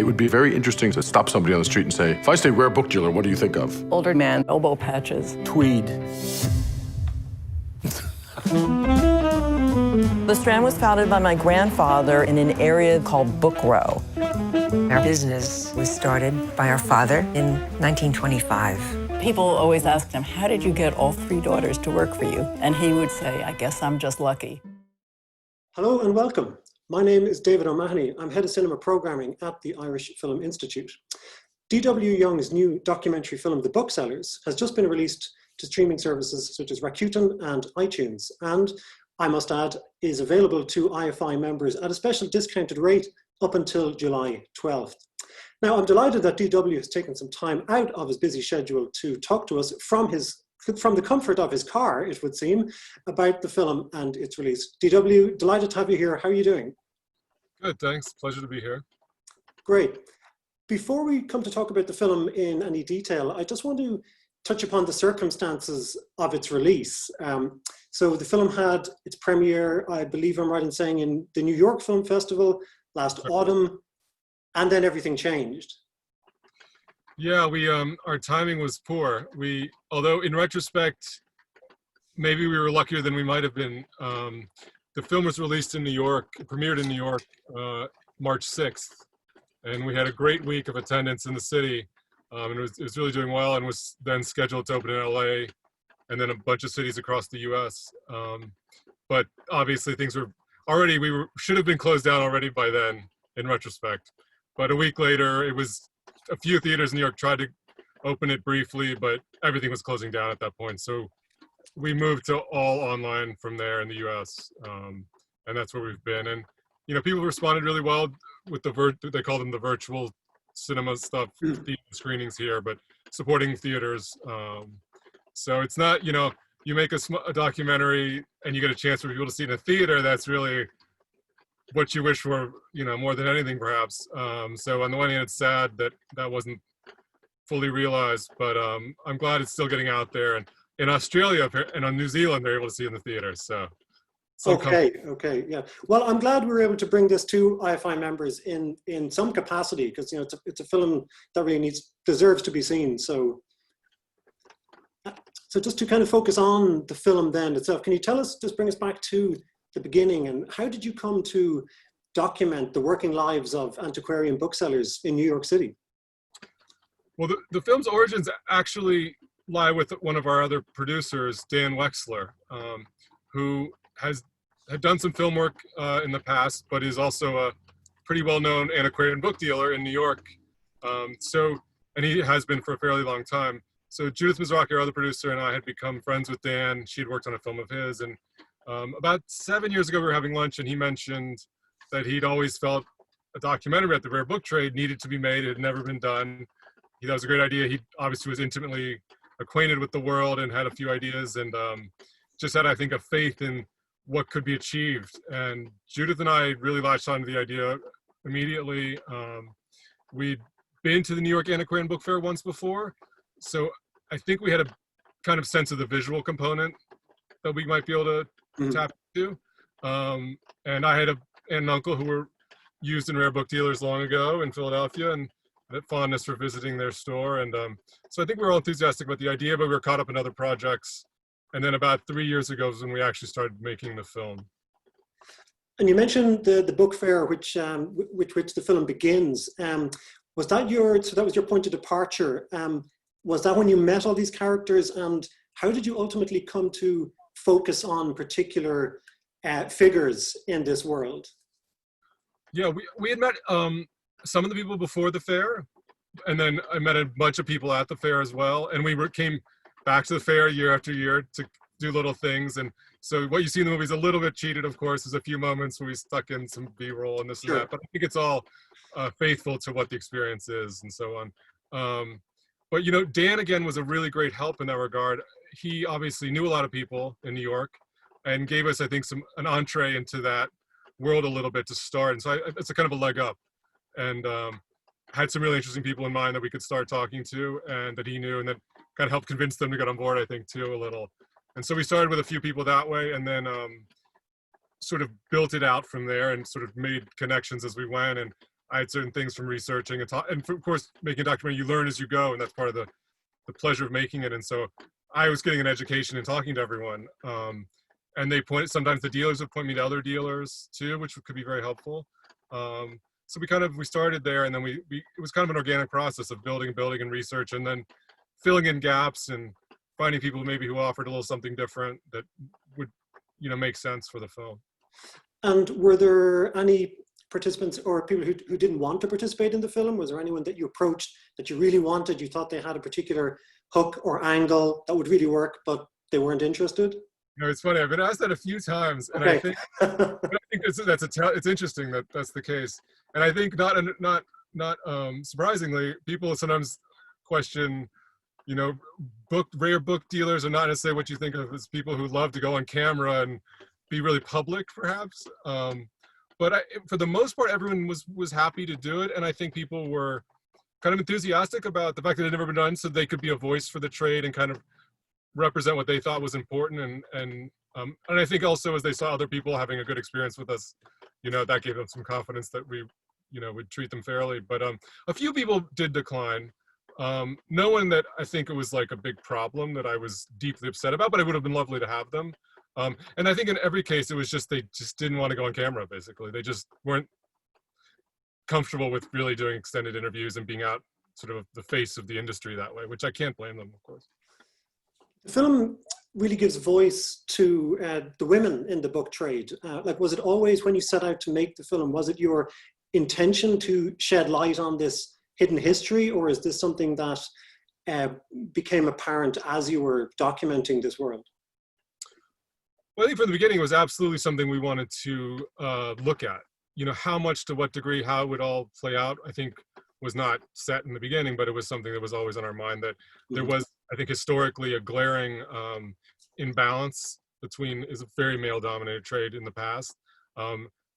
It would be very interesting to stop somebody on the street and say, if I say rare book dealer, what do you think of? Older man, elbow patches. Tweed. The Strand was founded by my grandfather in an area called Book Row. Our business was started by our father in 1925. People always asked him, how did you get all three daughters to work for you? And he would say, I guess I'm just lucky. Hello and welcome. My name is David O'Mahony. I'm head of cinema programming at the Irish Film Institute. D.W. Young's new documentary film, The Booksellers, has just been released to streaming services such as Rakuten and iTunes, and I must add, is available to IFI members at a special discounted rate up until July 12th. Now, I'm delighted that DW has taken some time out of his busy schedule to talk to us from the comfort of his car, it would seem, about the film and its release. DW, delighted to have you here. How are you doing? Good, thanks. Pleasure to be here. Great. Before we come to talk about the film in any detail, I just want to touch upon the circumstances of its release. So the film had its premiere, I believe I'm right in saying, in the New York Film Festival last autumn, and then everything changed. Yeah, our timing was poor. Although in retrospect, maybe we were luckier than we might have been. The film was released in New York, premiered in New York, March 6th, and we had a great week of attendance in the city. And it was really doing well, and was then scheduled to open in LA and then a bunch of cities across the US. But obviously things were already, should have been closed down already by then in retrospect. But a week later, it was a few theaters in New York tried to open it briefly, but everything was closing down at that point. So we moved to all online from there in the US. And that's where we've been. And, people responded really well with they call them the virtual cinema stuff, theater screenings here, but supporting theaters. So it's not, you make a documentary and you get a chance for people to see it in a theater. That's really what you wish for, more than anything, perhaps. So on the one hand, it's sad that that wasn't fully realized, but I'm glad it's still getting out there. And in Australia and on New Zealand, they're able to see it in the theaters. So. Okay, yeah. Well, I'm glad we were able to bring this to IFI members in some capacity, because it's a film that really deserves to be seen. So just to kind of focus on the film then itself, can you just bring us back to the beginning, and how did you come to document the working lives of antiquarian booksellers in New York City? Well, the film's origins actually lie with one of our other producers, Dan Wexler, who had done some film work in the past, but is also a pretty well-known antiquarian book dealer in New York. And he has been for a fairly long time. So Judith Mizraki, our other producer, and I had become friends with Dan. She'd worked on a film of his. And about 7 years ago, we were having lunch, and he mentioned that he'd always felt a documentary at the rare book trade needed to be made. It had never been done. He thought it was a great idea. He obviously was intimately acquainted with the world and had a few ideas, and just had, I think, a faith in what could be achieved. And Judith and I really latched onto the idea immediately. We'd been to the New York Antiquarian Book Fair once before, so I think we had a kind of sense of the visual component that we might be able to tap into. And I had an aunt and uncle who were used in rare book dealers long ago in Philadelphia, and had fondness for visiting their store. And so I think we were all enthusiastic about the idea, but we were caught up in other projects. And then about 3 years ago was when we actually started making the film. And you mentioned the book fair, which the film begins. Was that your point of departure? Was that when you met all these characters, and how did you ultimately come to focus on particular figures in this world? Yeah, we had met some of the people before the fair, and then I met a bunch of people at the fair as well. And we came back to the fair year after year to do little things. And so what you see in the movie is a little bit cheated, of course. There's a few moments where we stuck in some B-roll and this and that, but I think it's all faithful to what the experience is and so on. But Dan, again, was a really great help in that regard. He obviously knew a lot of people in New York and gave us, I think, an entree into that world a little bit to start. And so it's a kind of a leg up. And had some really interesting people in mind that we could start talking to and that he knew, and that kind of helped convince them to get on board, I think, too, a little. And so we started with a few people that way, and then sort of built it out from there and sort of made connections as we went. And I had certain things from researching and of course, making a documentary, you learn as you go, and that's part of the pleasure of making it. And so I was getting an education and talking to everyone. And sometimes the dealers would point me to other dealers too, which could be very helpful. So we started there, and then it was kind of an organic process of building and research, and then filling in gaps and finding people maybe who offered a little something different that would, make sense for the film. And were there any participants or people who didn't want to participate in the film? Was there anyone that you approached that you really wanted, you thought they had a particular hook or angle that would really work, but they weren't interested? It's funny. I've been asked that a few times, and Okay. I think it's interesting that that's the case. And I think not surprisingly, people sometimes question, rare book dealers are not necessarily what you think of as people who love to go on camera and be really public, perhaps. But for the most part, everyone was happy to do it, and I think people were kind of enthusiastic about the fact that it had never been done, so they could be a voice for the trade and kind of represent what they thought was important. And I think also as they saw other people having a good experience with us, that gave them some confidence that we, would treat them fairly. But a few people did decline. No one that I think it was like a big problem that I was deeply upset about, but it would have been lovely to have them. And I think in every case, it was they just didn't want to go on camera, basically. They just weren't comfortable with really doing extended interviews and being out sort of the face of the industry that way, which I can't blame them, of course. The film really gives voice to the women in the book trade. Was it always, when you set out to make the film, was it your intention to shed light on this hidden history, or is this something that became apparent as you were documenting this world? Well, I think from the beginning it was absolutely something we wanted to look at. How much, to what degree, how it would all play out, I think was not set in the beginning, but it was something that was always on our mind, that there was, I think, historically a glaring imbalance between, is a very male-dominated trade in the past.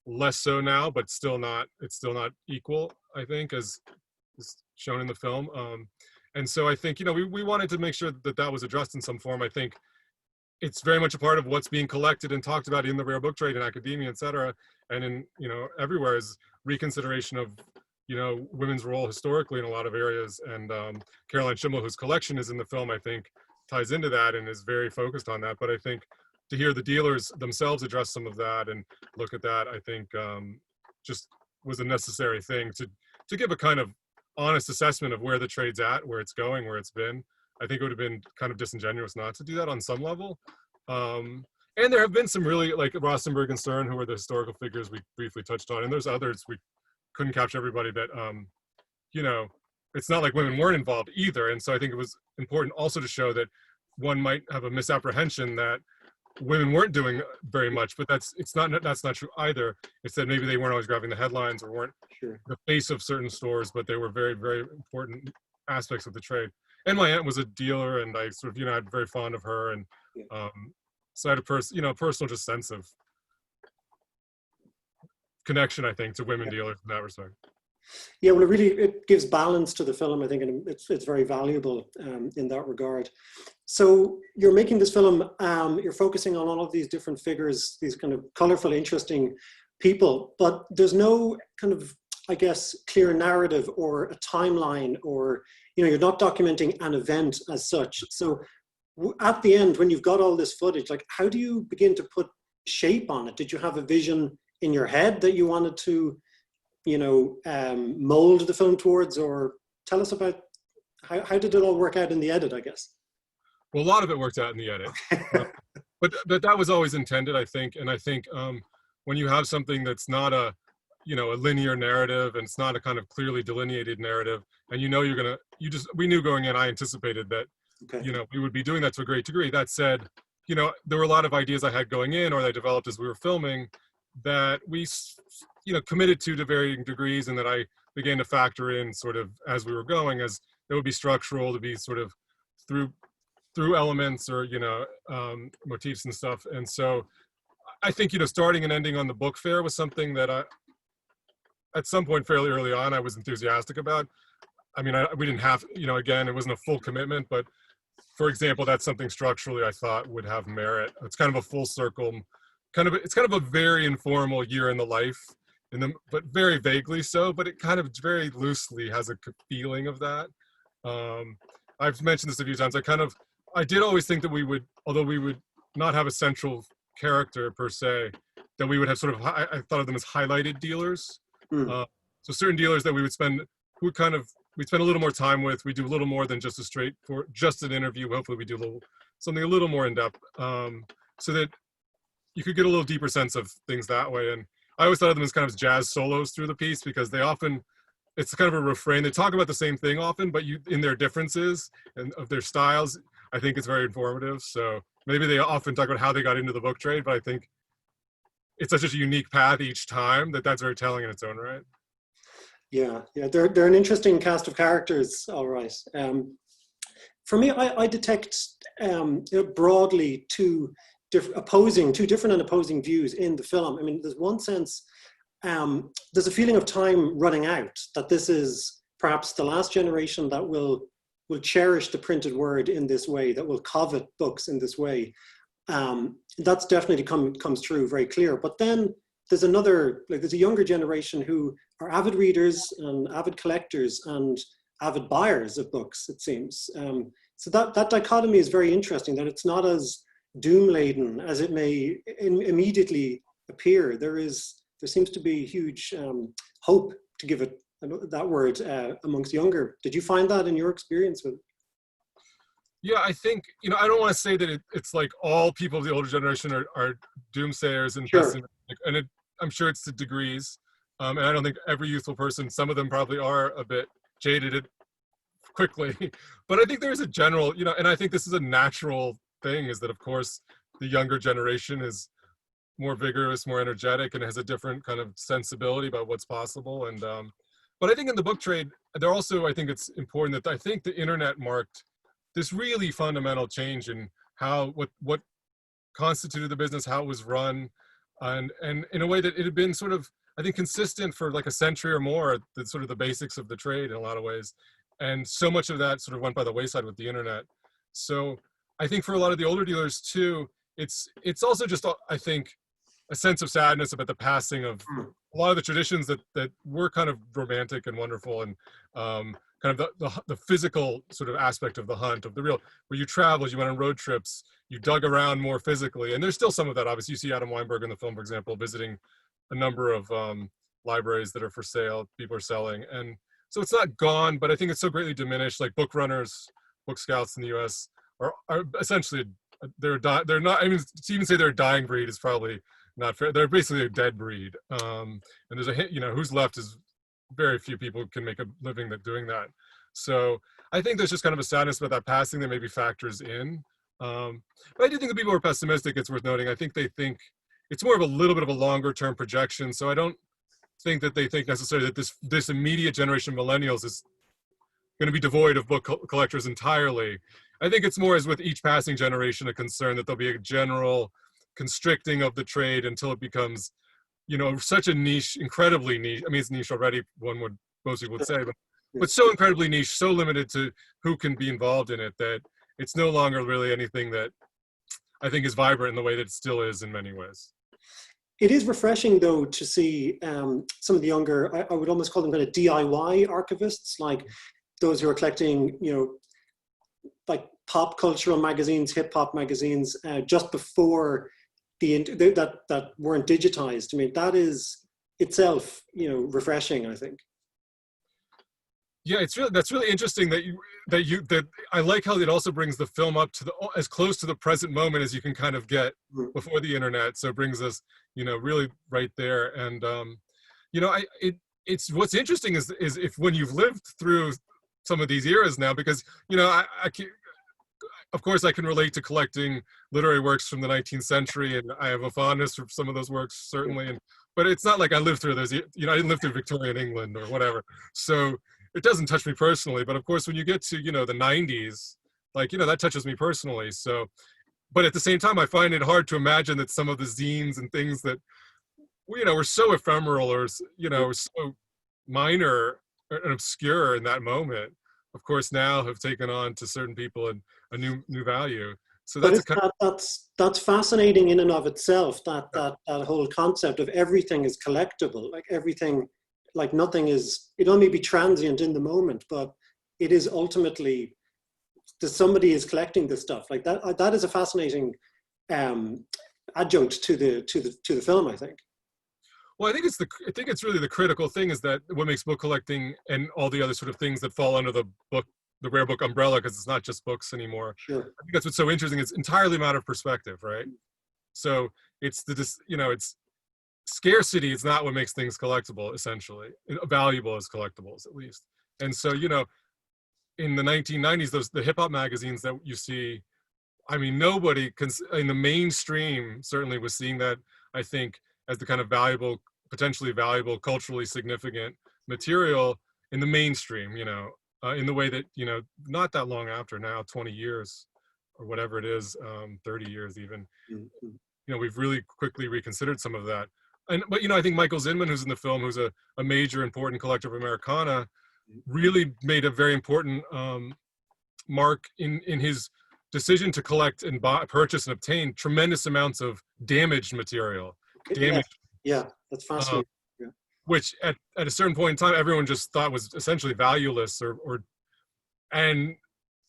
Less so now, but it's still not equal, I think, as is shown in the film. And so I think, we wanted to make sure that was addressed in some form. I think it's very much a part of what's being collected and talked about in the rare book trade, in academia, et cetera, and in, everywhere, is reconsideration of, women's role historically in a lot of areas. And Caroline Schimmel, whose collection is in the film, I think ties into that and is very focused on that. But I think to hear the dealers themselves address some of that and look at that, I think just was a necessary thing to give a kind of honest assessment of where the trade's at, where it's going, where it's been. I think it would have been kind of disingenuous not to do that on some level. And there have been some really, like Rosenberg and Stern, who were the historical figures we briefly touched on, and there's others. We couldn't capture everybody, but it's not like women weren't involved either. And so I think it was important also to show that one might have a misapprehension that women weren't doing very much, but that's not true either. It's that maybe they weren't always grabbing the headlines or weren't the face of certain stores, but they were very, very important aspects of the trade. And my aunt was a dealer, and I sort of, I'm very fond of her, and so I had a personal just sense of connection, I think, to women dealers in that respect. Yeah, well, it gives balance to the film, I think, and it's very valuable in that regard. So you're making this film, you're focusing on all of these different figures, these kind of colorful, interesting people, but there's no kind of, I guess, clear narrative or a timeline, or, you're not documenting an event as such. So at the end, when you've got all this footage, like, how do you begin to put shape on it? Did you have a vision in your head that you wanted to, mold the film towards? Or tell us about how did it all work out in the edit, I guess? Well, a lot of it worked out in the edit, but that was always intended, I think. And I think when you have something that's not a linear narrative, and it's not a kind of clearly delineated narrative, and we knew going in, I anticipated that, we would be doing that to a great degree. That said, there were a lot of ideas I had going in, or that I developed as we were filming, that we, committed to varying degrees, and that I began to factor in sort of as we were going, as it would be structural, to be sort of through elements or, motifs and stuff. And so I think, starting and ending on the book fair was something that at some point fairly early on, I was enthusiastic about. I mean, we didn't have, again, it wasn't a full commitment, but for example, that's something structurally I thought would have merit. It's kind of a full circle, it's kind of a very informal year in the life. but very vaguely so, but it kind of very loosely has a feeling of that. I've mentioned this a few times. I did always think that we would, although we would not have a central character per se, that we would have sort of, I thought of them as highlighted dealers. So certain dealers that we'd spend a little more time with. We do a little more than just just an interview. Hopefully we do something a little more in depth, so that you could get a little deeper sense of things that way. And I always thought of them as kind of jazz solos through the piece, because it's kind of a refrain. They talk about the same thing often, but in their differences and of their styles, I think it's very informative. So maybe they often talk about how they got into the book trade, but I think it's such a unique path each time that's very telling in its own right. Yeah, they're an interesting cast of characters, all right. For me, I detect broadly two different and opposing views in the film. I mean, there's one sense, there's a feeling of time running out, that this is perhaps the last generation that will cherish the printed word in this way, that will covet books in this way. That's definitely comes true, very clear. But then there's a younger generation who are avid readers and avid collectors and avid buyers of books, it seems. So that dichotomy is very interesting, that it's not as doom-laden as it may immediately appear. There seems to be huge hope, to give it that word, amongst younger. Did you find that in your experience with it? Yeah, I think, I don't want to say that it's like all people of the older generation are doomsayers and pessimistic, and I'm sure it's to degrees. And I don't think every youthful person, some of them probably are a bit jaded quickly, but I think there is a general, and I think this is a natural thing, is that of course the younger generation is more vigorous, more energetic, and has a different kind of sensibility about what's possible. And but I think in the book trade, I think it's important that I think the internet marked this really fundamental change in what constituted the business, how it was run, and in a way that it had been sort of, I think, consistent for like a century or more, the sort of the basics of the trade in a lot of ways. And so much of that sort of went by the wayside with the internet. So I think for a lot of the older dealers too, it's also just, I think, a sense of sadness about the passing of a lot of the traditions that were kind of romantic and wonderful, and kind of the physical sort of aspect of the hunt, of the real, where you traveled, you went on road trips, you dug around more physically. And there's still some of that, obviously. You see Adam Weinberg in the film, for example, visiting a number of libraries that are for sale, people are selling. And so it's not gone, but I think it's so greatly diminished. Like book runners, book scouts in the US are essentially, they're not, I mean, to even say they're a dying breed is probably not fair. They're basically a dead breed. And there's who's left is very few people can make a living doing that. So I think there's just kind of a sadness about that passing that maybe factors in. But I do think the people who are pessimistic, it's worth noting, I think they think it's more of a little bit of a longer term projection. So I don't think that they think necessarily that this immediate generation of millennials is going to be devoid of book collectors entirely. I think it's more, as with each passing generation, a concern that there'll be a general constricting of the trade until it becomes, such a niche, incredibly niche. I mean, it's niche already, most people would say, but so incredibly niche, so limited to who can be involved in it, that it's no longer really anything that I think is vibrant in the way that it still is in many ways. It is refreshing, though, to see some of the younger, I would almost call them kind of DIY archivists, like those who are collecting, like pop cultural magazines, hip hop magazines, just before that weren't digitized. I mean, that is itself, refreshing, I think. Yeah, that's really interesting that I like how it also brings the film up to as close to the present moment as you can kind of get before the internet. So it brings us, really right there. And it's what's interesting is if when you've lived through some of these eras now, because of course I can relate to collecting literary works from the 19th century, and I have a fondness for some of those works, certainly. But it's not like I lived through those. I didn't live through Victorian England or whatever. So it doesn't touch me personally. But of course, when you get to, the 90s, that touches me personally. So, but at the same time, I find it hard to imagine that some of the zines and things that, were so ephemeral or, so minor and obscure in that moment, of course, now have taken on to certain people a new value. So But that's a it's that's fascinating in and of itself. That whole concept of everything is collectible, like everything, like nothing is. It only be transient in the moment, but it is ultimately that somebody is collecting this stuff. Like that. That is a fascinating adjunct to the film, I think. Well, I think it's really the critical thing is that what makes book collecting and all the other sort of things that fall under the rare book umbrella, because it's not just books anymore. Sure. I think that's what's so interesting. It's entirely a matter of perspective, right? So it's it's scarcity is not what makes things collectible, essentially. Valuable as collectibles, at least. And so, in the 1990s, the hip hop magazines that you see, I mean, nobody in the mainstream certainly was seeing that, I think, as the kind of valuable, potentially valuable, culturally significant material in the mainstream, in the way that, not that long after now, 20 years or whatever it is, 30 years even, we've really quickly reconsidered some of that. But I think Michael Zinman, who's in the film, who's a major important collector of Americana, really made a very important mark in his decision to collect and purchase and obtain tremendous amounts of damaged material. Yeah, that's fascinating. Which at a certain point in time, everyone just thought was essentially valueless, and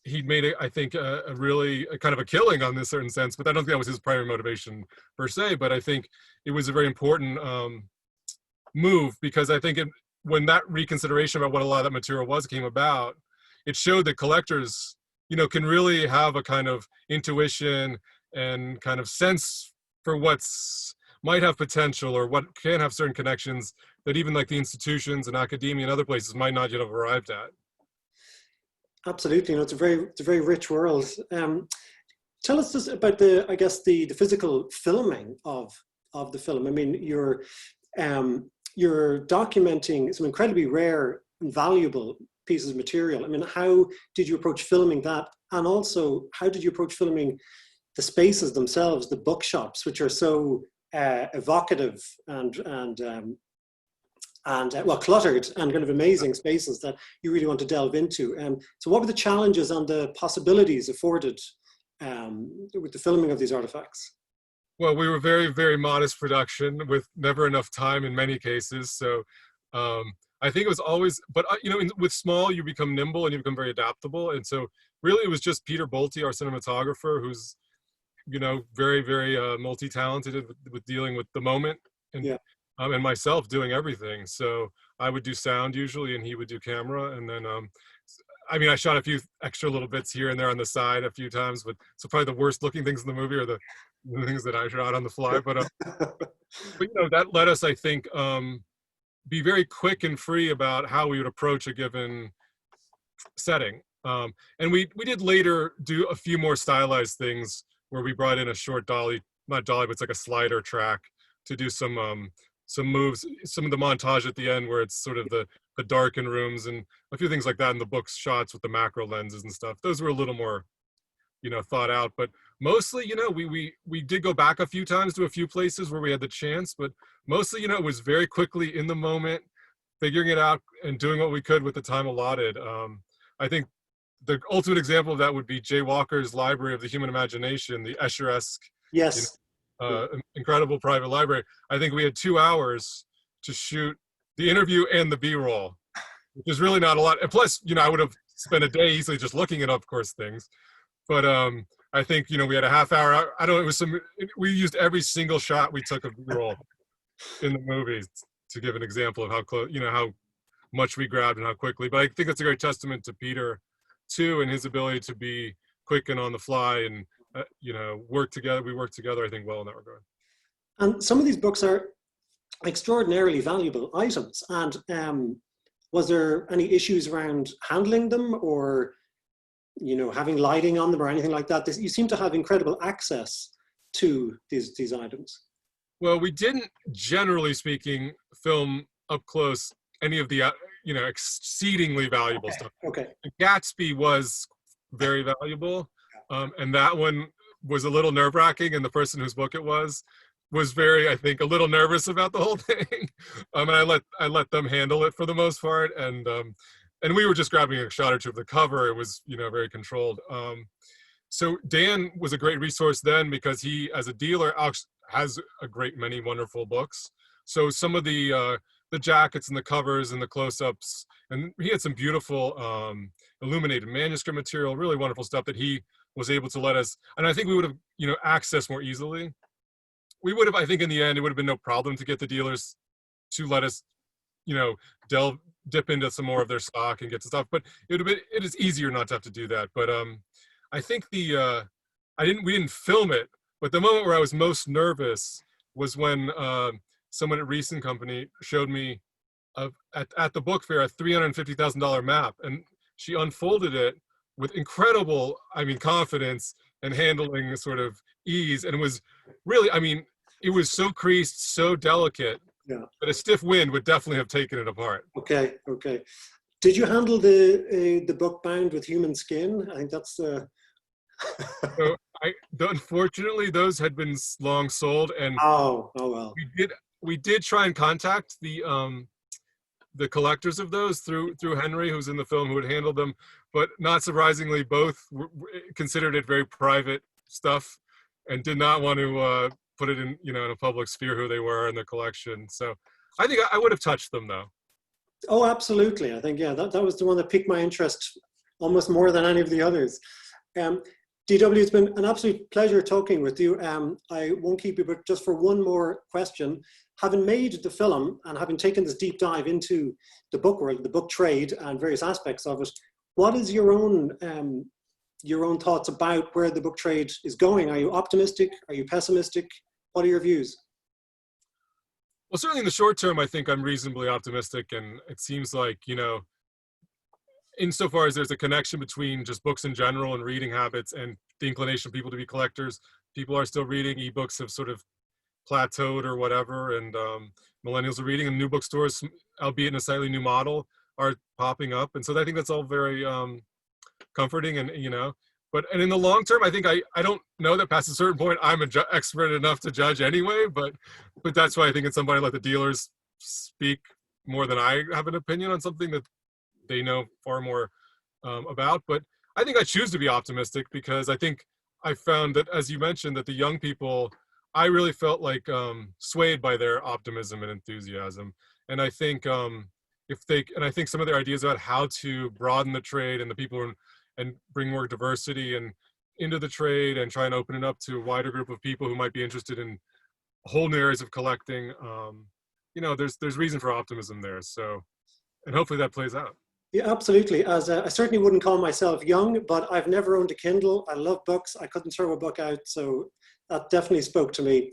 he made it, I think, a really kind of a killing on this certain sense. But I don't think that was his primary motivation per se. But I think it was a very important move, because I think when that reconsideration about what a lot of that material came about, it showed that collectors, can really have a kind of intuition and kind of sense for might have potential or what can have certain connections that even like the institutions and academia and other places might not yet have arrived at. Absolutely, it's a very rich world. Tell us just about the physical filming of the film. I mean, you're documenting some incredibly rare and valuable pieces of material. I mean, how did you approach filming that, and also how did you approach filming the spaces themselves, the bookshops, which are so evocative and well, cluttered and kind of amazing spaces that you really want to delve into. So what were the challenges and the possibilities afforded with the filming of these artifacts? Well, we were very, very modest production with never enough time in many cases. So I think it was always, but with small, you become nimble and you become very adaptable. And so really it was just Peter Bolte, our cinematographer, who's, very, very multi-talented with dealing with the moment, and myself doing everything. So I would do sound usually, and he would do camera. And then, I shot a few extra little bits here and there on the side a few times, but so probably the worst looking things in the movie are the things that I shot on the fly. But that let us, I think, be very quick and free about how we would approach a given setting. And we did later do a few more stylized things where we brought in a short dolly, not dolly, but it's like a slider track to do some moves, some of the montage at the end where it's sort of the darkened rooms and a few things like that in the book's shots with the macro lenses and stuff. Those were a little more, thought out, but mostly, we did go back a few times to a few places where we had the chance, but mostly, it was very quickly in the moment, figuring it out and doing what we could with the time allotted. I think the ultimate example of that would be Jay Walker's Library of the Human Imagination, the Escher-esque, yes, incredible private library. I think we had 2 hours to shoot the interview and the B-roll, which is really not a lot. And plus, I would have spent a day easily just looking at, of course, things. But I think, we had a half hour. We used every single shot we took of B-roll in the movie to give an example of how close, how much we grabbed and how quickly. But I think that's a great testament to Peter, too, and his ability to be quick and on the fly and, work together. We worked together, I think, well in that regard. And some of these books are extraordinarily valuable items. And was there any issues around handling them or, having lighting on them or anything like that? You seem to have incredible access to these items. Well, we didn't, generally speaking, film up close any of the, exceedingly valuable stuff. Okay. Gatsby was very valuable. And that one was a little nerve-wracking, and the person whose book it was very, I think, a little nervous about the whole thing. And I let them handle it for the most part, and we were just grabbing a shot or two of the cover. It was, very controlled. so Dan was a great resource then because he, as a dealer, has a great many wonderful books. So some of the jackets and the covers and the close-ups, and he had some beautiful illuminated manuscript material, really wonderful stuff that he was able to let us, and I think we would have, accessed more easily. We would have, I think in the end, it would have been no problem to get the dealers to let us, dip into some more of their stock and get to stuff, but it is easier not to have to do that. But I think we didn't film it, but the moment where I was most nervous was when someone at Reese and Company showed me at the book fair a $350,000 map, and she unfolded it with incredible, confidence and handling sort of ease, and it was really, it was so creased, so delicate. Yeah. But a stiff wind would definitely have taken it apart. Okay. Did you handle the book bound with human skin? I think that's the. So unfortunately, those had been long sold, and oh well. We did try and contact the collectors of those through Henry, who's in the film, who had handled them, but not surprisingly, both considered it very private stuff and did not want to put it in in a public sphere who they were in the collection. So I think I would have touched them though. Oh, absolutely. I think that was the one that piqued my interest almost more than any of the others. DW, it's been an absolute pleasure talking with you. I won't keep you, but just for one more question. Having made the film and having taken this deep dive into the book world, the book trade, and various aspects of it, what is your own thoughts about where the book trade is going? Are you optimistic? Are you pessimistic? What are your views? Well, certainly in the short term, I think I'm reasonably optimistic, and it seems like, insofar as there's a connection between just books in general and reading habits and the inclination of people to be collectors, people are still reading. Ebooks have sort of plateaued or whatever, and millennials are reading, and new bookstores, albeit in a slightly new model, are popping up. And so I think that's all very comforting, and but in the long term, I think I don't know that past a certain point I'm an expert enough to judge anyway, but that's why I think it's somebody let the dealers speak more than I have an opinion on something that they know far more about. But I think I choose to be optimistic because I think I found that, as you mentioned, that the young people, I really felt like swayed by their optimism and enthusiasm. And I think I think some of their ideas about how to broaden the trade and the people and bring more diversity and into the trade and try and open it up to a wider group of people who might be interested in whole new areas of collecting. There's reason for optimism there. So, and hopefully that plays out. Yeah, absolutely. As I certainly wouldn't call myself young, but I've never owned a Kindle. I love books. I couldn't throw a book out, so that definitely spoke to me.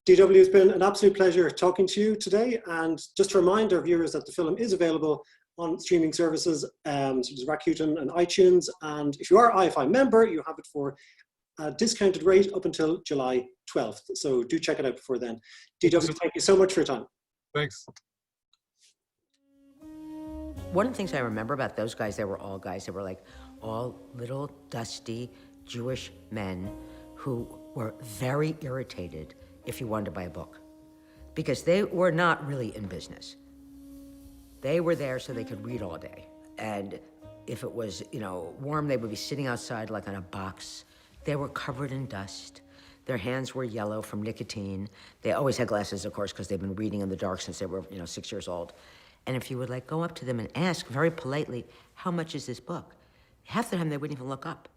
DW, has been an absolute pleasure talking to you today. And just to remind our viewers that the film is available on streaming services such as Rakuten and iTunes. And if you are an IFI member, you have it for a discounted rate up until July 12th. So do check it out before then. DW, thank you so much for your time. Thanks. One of the things I remember about those guys, they were all guys that were like all little dusty Jewish men who were very irritated if you wanted to buy a book, because they were not really in business. They were there so they could read all day. And if it was, warm, they would be sitting outside like on a box. They were covered in dust. Their hands were yellow from nicotine. They always had glasses, of course, because they've been reading in the dark since they were, 6 years old. And if you would go up to them and ask very politely, how much is this book? Half the time they wouldn't even look up.